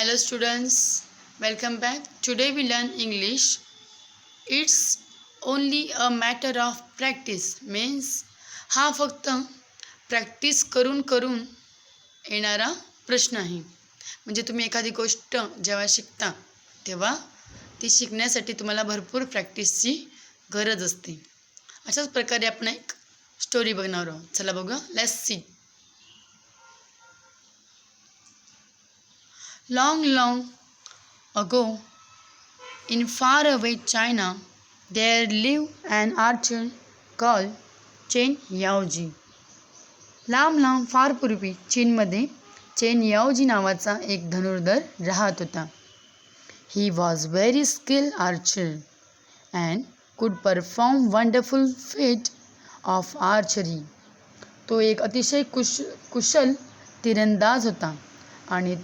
Hello students, welcome back. Today we learn English. It's only a matter of practice. Means हा फक्त practice करून करून येणारा प्रश्न आहे. म्हणजे तुम्ही एखादी गोष्ट जेव्हा शिकता तेव्हा ती शिकण्यासाठी तुम्हाला भरपूर प्रॅक्टिसची गरज असते. अशाच प्रकारे आपण एक स्टोरी बघणार आहोत. चला बघूया. Let's see. Long ago, in faraway China, there lived an archer called Chen Yaoji. लांब फार पूर्वी चीनमध्ये चेन याओजी नावाचा एक धनुर्धर राहत होता. He was very skilled archer and could perform wonderful feat of archery. तो एक अतिशय कुशल तिरंदाज होता आणि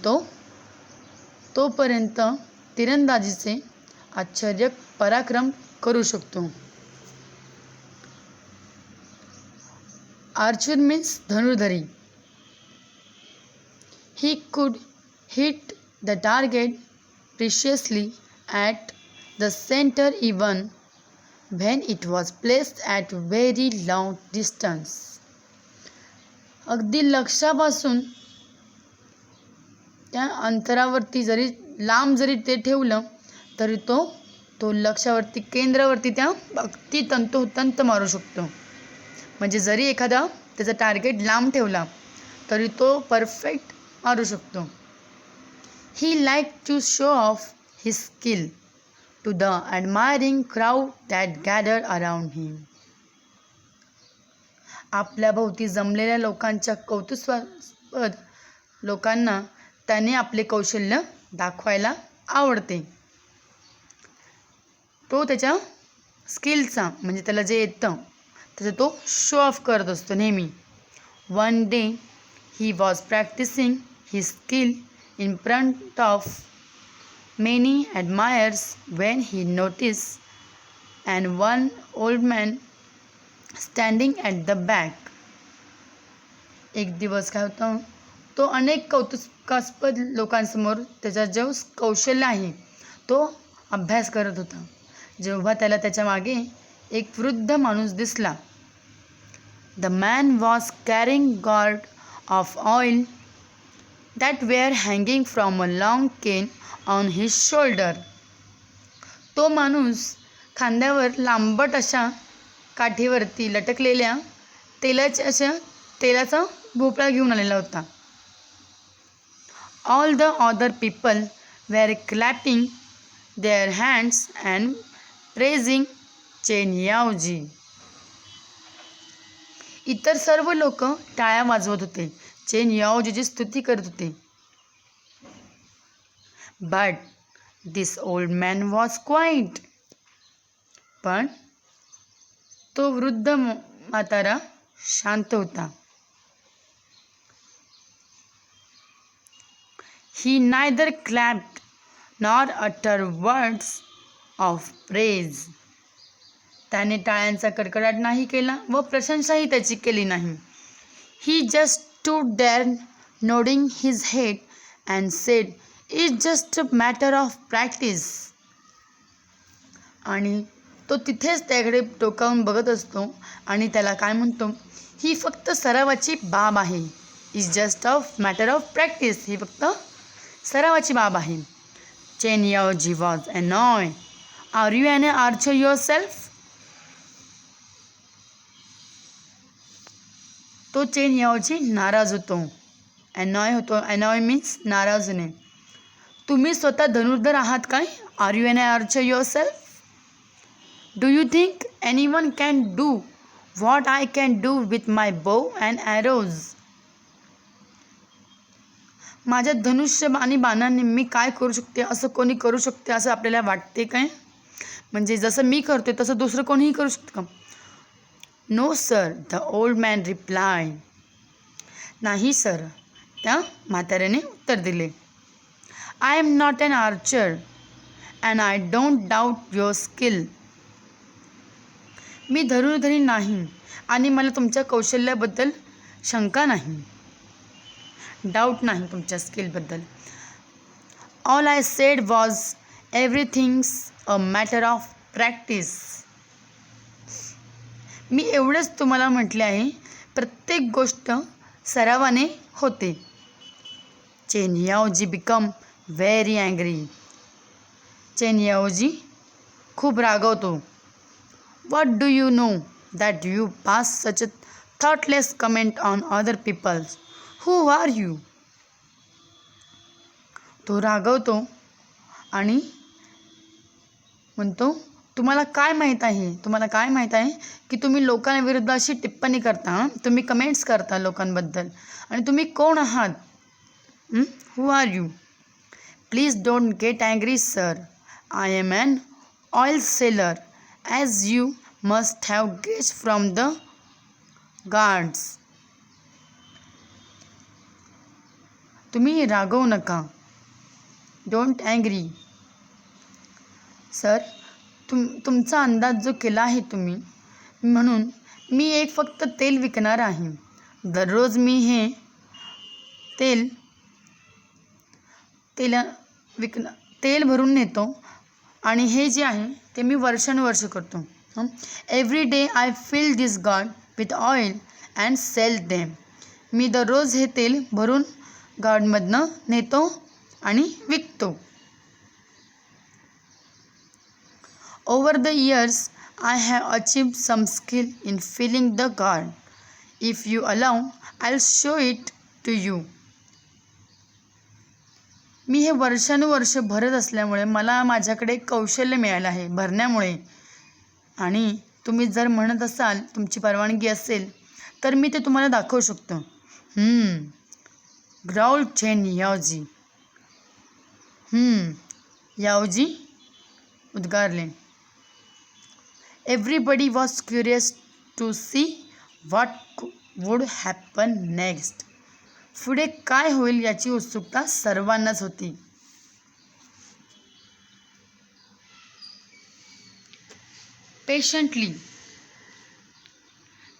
तोपर्यंत तिरंदाजीचे आश्चर्य पराक्रम करू शकतो. आर्चर मीन्स धनुर्धरी. He could hit the target precisely at the center even when it was placed at very long distance. अगदी लक्ष्यापासून त्या अंतरावरती लांब जरी ते ठेवलं तरी तो लक्ष्यावरती केंद्रावरती ती तंतोतंत मारू शकतो. म्हणजे जरी एखादा त्याचा टार्गेट लांब ठेवला तरी तो परफेक्ट मारू शकतो. He like to show off his skill to the admiring crowd that gather around him. आपल्या भोवती जमलेल्या लोकांच्या कौतुकास्पद लोकांना त्याने आपले कौशल्य दाखवायला आवडते. तो त्याच्या स्किलचा म्हणजे त्याला जे येतं त्याचा तो शो ऑफ करत असतो नेहमी. One day he was practising his skill in front of many admirers when he notice and one old man standing at the back. एक दिवस काय होतं, तो अनेक कौतुकास्पद लोकांसमोर त्याचा जो कौशल्य आहे तो अभ्यास करत होता. जेव्हा त्याला त्याच्या मागे एक वृद्ध माणूस दिसला. The man was carrying gourd of oil that were hanging from a long cane on his shoulder. तो माणूस खांद्यावर लांबट अशा काठीवरती लटकलेल्या तेलाचा भोपळा घेऊन आलेला होता. All the other people were clapping their hands and praising Chen Yaoji. इतर सर्व लोक टाळ्या वाजवत होते, चेन याओजीची स्तुती करत होते. But this old man was quiet. पण तो वृद्ध म्हातारा शांत होता. He neither clapped nor uttered words of praise. त्याने टाळ्यांचा कडकडाट नाही केला व प्रशंसाही त्याची केली नाही. He just stood there nodding his head and said, "It's just a matter of practice." आणि तो तिथेच त्याकडे टोकावून बघत असतो आणि त्याला काय म्हणतो, ही फक्त सरावाची बाब आहे. Is just of matter of practice. ही फक्त सरावाची बाब आहे. Chen Yaoji was annoy. Are you an archer yourself. तो चेन याओजी नाराज होतो. अनॉय होतो. अनॉय मीन्स नाराज होणे. तुम्ही स्वतः धनुर्धर आहात काय. Are you an archer yourself. Do you think anyone can do what I can do with my bow and arrows. माझ्या धनुष्य आणि बाणांनी मी काय करू शकते असं कोणी करू शकते असं आपल्याला वाटते काय. म्हणजे जसं मी करते तसं दुसरं कोणीही करू शकतं का. No sir, the old man reply. नाही सर, त्या म्हाताऱ्याने उत्तर दिले. I am not an archer and I don't doubt your skill. मी धनुर्धरी नाही आणि मला तुमच्या कौशल्याबद्दल शंका नाही, डाऊट नाही तुमच्या स्किलबद्दल. All I said was everything's a matter of practice. मी एवढंच तुम्हाला म्हटले आहे, प्रत्येक गोष्ट सरावाने होते. Chen Yaoji become very angry. Chen Yaoji खूप रागवतो. What do you know that you pass such a thoughtless comment on other peoples? Who are you? तो रागवतो आणि म्हणतो, तुम्हाला काय माहीत आहे की तुम्ही लोकांविरुद्ध अशी टिप्पणी करता, तुम्ही कमेंट्स करता लोकांबद्दल, आणि तुम्ही कोण आहात? Who are you? Please don't get angry sir. I am an oil seller as you must have guessed from the gourds. तुम्ही रागवू नका. Don't angry. सर, तुमचा अंदाज जो केला आहे तुम्ही, म्हणून मी एक फक्त तेल विकणार आहे. दररोज मी हे तेल भरून नेतो आणि हे जे आहे ते मी वर्षानुवर्ष करतो. Every day I fill this gourd with oil and sell them. मी दररोज हे तेल भरून गार्डमधनं नेतो आणि विकतो. Over the years, I have achieved some skill in filling the gourd. If you allow, I'll show it to you. मी हे वर्षानुवर्ष भरत असल्यामुळे मला माझ्याकडे कौशल्य मिळालं आहे भरण्यामुळे. आणि तुम्ही जर म्हणत असाल, तुमची परवानगी असेल, तर मी ते तुम्हाला दाखवू शकतो. Growl Chen Yaoji. याओजी उद्गारले. Everybody was curious to see what would happen next. पुढे काय होईल याची उत्सुकता सर्वांनाच होती. Patiently,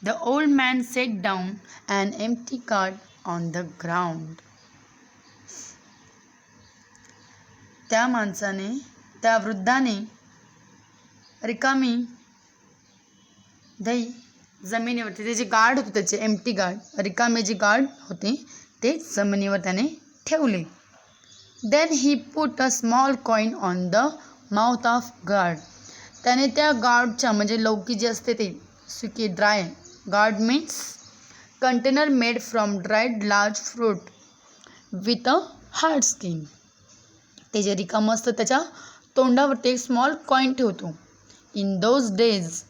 the old man set down an empty card on the ground. त्या वृद्धाने रिकामी जमिनीवरती ते जे गार्ड होते, त्याचे एम्प्टी गार्ड, रिकामे जे गार्ड होते ते जमिनीवर त्याने ठेवले. Then he put a small coin on the mouth of gourd. त्याने त्या गार्डच्या, म्हणजे लौकी जे असते ते सुकी dry, gourd means container made from dried large fruit with a hard skin. ते जे रिकामं असतं त्याच्या तोंडावरती एक स्मॉल कॉईन ठेवतो. In those days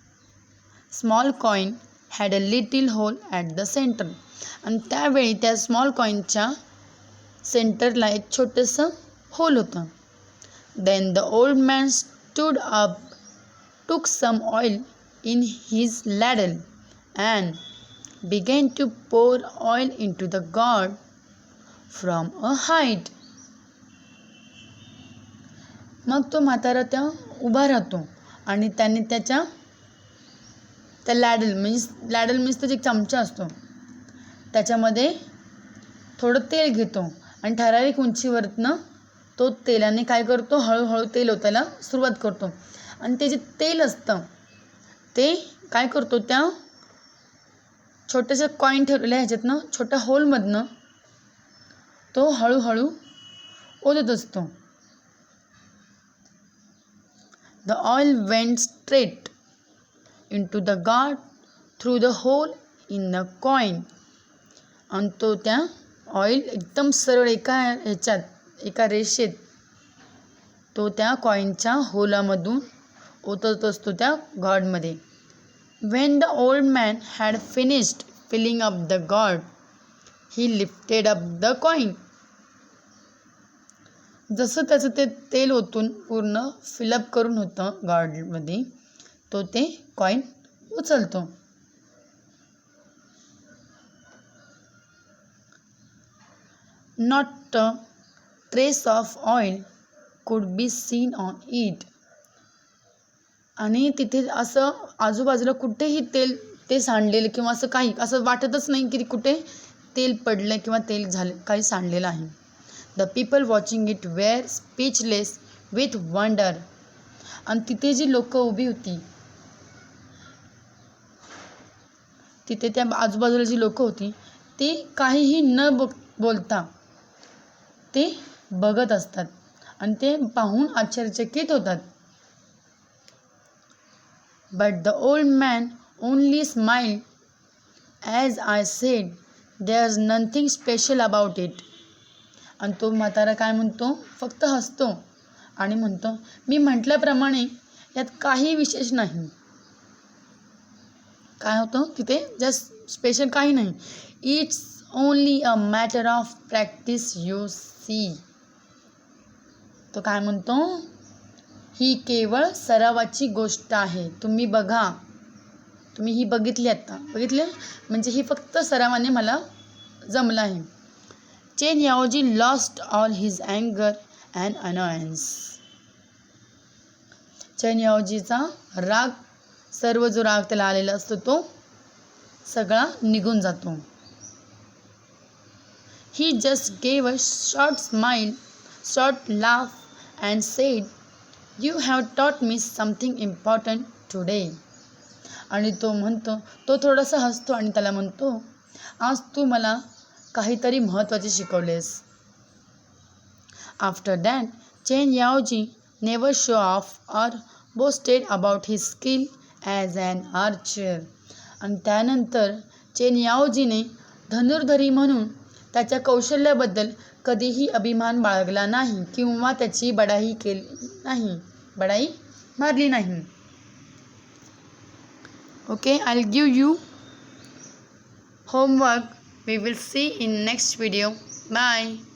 small coin had a little hole at the centre. आणि त्यावेळी त्या स्मॉल कॉईनच्या सेंटरला एक छोटंसं होल होतं. Then the old man stood up, took some oil in his ladle and began to pour oil into the gourd from a height. मग तो म्हातारा त्या उभा राहतो आणि त्याने त्या लॅडल मीन्स त्याचा एक चमचा असतो, त्याच्यामध्ये थोडं तेल घेतो आणि ठराविक उंचीवरनं तो तेलाने काय करतो, हळूहळू तेल ओतायला सुरुवात करतो. आणि ते जे तेल असतं ते काय करतो, त्या छोट्याशा कॉईन ठेवलेल्या ह्याच्यातनं, छोट्या होलमधनं तो हळूहळू ओतत असतो. The oil went straight into the gourd through the hole in the coin. आणि तो त्या ऑइल एकदम सरळ एका रेषेत तो त्या कॉईनच्या होलामधून ओतत असतो त्या गॉर्डमध्ये. When the old man had finished filling up the gourd, he lifted up the coin. जसं त्याचं ते तेल ओतून पूर्ण फिलअप करून होतं गार्डमध्ये, तो ते कॉईन उचलतो. Not a trace of oil could be seen on it. आणि तिथे असं आजूबाजूला कुठेही ते सांडलेलं किंवा असं वाटतच नाही की कुठे तेल पडलं किंवा तेल झालं काही सांडलेलं आहे. The people watching it were speechless with wonder. आणि तिथे जी लोक उभी होती, तिथे त्या आजूबाजूला जी लोक होती ती काहीही न बोलता ते बघत असतात आणि ते पाहून आश्चर्यचकित होतात. But the old man only smile as I said there's nothing special about it. आणि तो म्हातारा काय म्हणतो, फक्त हसतो आणि म्हणतो, मी म्हटल्याप्रमाणे यात काही विशेष नाही. काय होतं तिथे जस्ट स्पेशल काही नाही. It's only a matter of practice you see. तो काय म्हणतो, ही केवळ सरावाची गोष्ट आहे. तुम्ही बघा, तुम्ही ही बघितली, आता बघितले म्हणजे ही फक्त सरावाने मला जमलं आहे. Chen Yaoji lost all his अँगर अँड अनॉयन्स. चेन याओजीचा राग, सर्व जो राग त्याला आलेला असतो तो सगळा निघून जातो. He just gave a short smile, short laugh and said, you have taught me something important today. आणि तो म्हणतो, तो थोडासा हसतो आणि त्याला म्हणतो, आज तू मला काहीतरी महत्त्वाचे शिकवलेस. After that Chen Yaoji never show off or boasted about his skill as an archer. आणि त्यानंतर चेन याओजीने धनुर्धरी म्हणून त्याच्या कौशल्याबद्दल कधीही अभिमान बाळगला नाही किंवा त्याची बढाई केली नाही, बढाई मारली नाही. Okay, I'll give you homework. We will see in next video. Bye.